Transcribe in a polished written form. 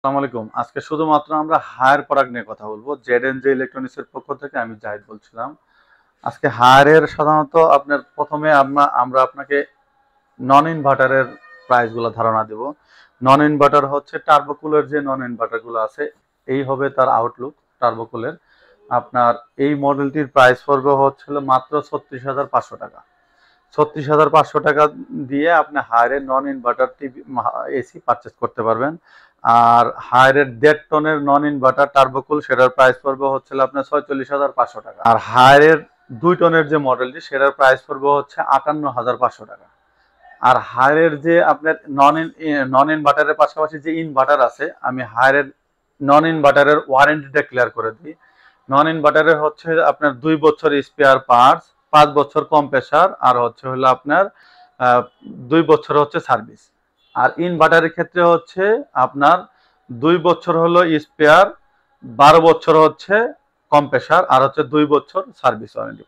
আসসালামু আলাইকুম। আজকে শুধুমাত্র আমরা হায়ার প্রোডাক্ট নিয়ে কথা বলবো। জেড&জে ইলেকট্রনিক্স এর পক্ষ থেকে আমি জাহিদ বলছিলাম। আজকে হায়ারের সাধারণত আপনার ১ম এ আমরা আপনাকে নন ইনভার্টারের প্রাইস গুলো ধারণা দেব। নন ইনভার্টার হচ্ছে টার্বোকুলের যে নন ইনভার্টার গুলো আছে, এই হবে তার আউটলুক টার্বোকুলের। আপনার এই মডেলটির প্রাইস পড়বে হচ্ছিল মাত্র ৩৬,৫০০ টাকা। ৩৬,৫০০ টাকা দিয়ে আপনি হায়ারের non inverter TV AC purchase করতে পারবেন। আর হায়ারের ১.৫ টনের নন ইনভার্টার টার্বোকুল সেটার প্রাইস পড়বে হচ্ছিল আপনার ৪৬,৫০০ টাকা। আর হায়ারের ২ টনের যে মডেলটি সেটার প্রাইস পড়বে হচ্ছে ৫৮,৫০০ টাকা। আর হায়ারের যে আপনার নন ইনভার্টারের পাশাপাশি যে ইনভার্টার আছে, আমি হায়ারের নন ইনভার্টারের ওয়ারেন্টিটা ক্লিয়ার করে দিই। নন ইনভার্টারের হচ্ছে আপনার ২ বছর স্পেয়ার পার্টস, ৫ বছর কম্প্রেসার, আর হচ্ছে হলো আপনার ২ বছর হচ্ছে সার্ভিস। আর ইনভার্টারের ক্ষেত্রে হচ্ছে আপনার ২ বছর হলো স্পেয়ার, ১২ বছর হচ্ছে কম্প্রেসার, আর হচ্ছে ২ বছর সার্ভিস ওয়ারেন্টি।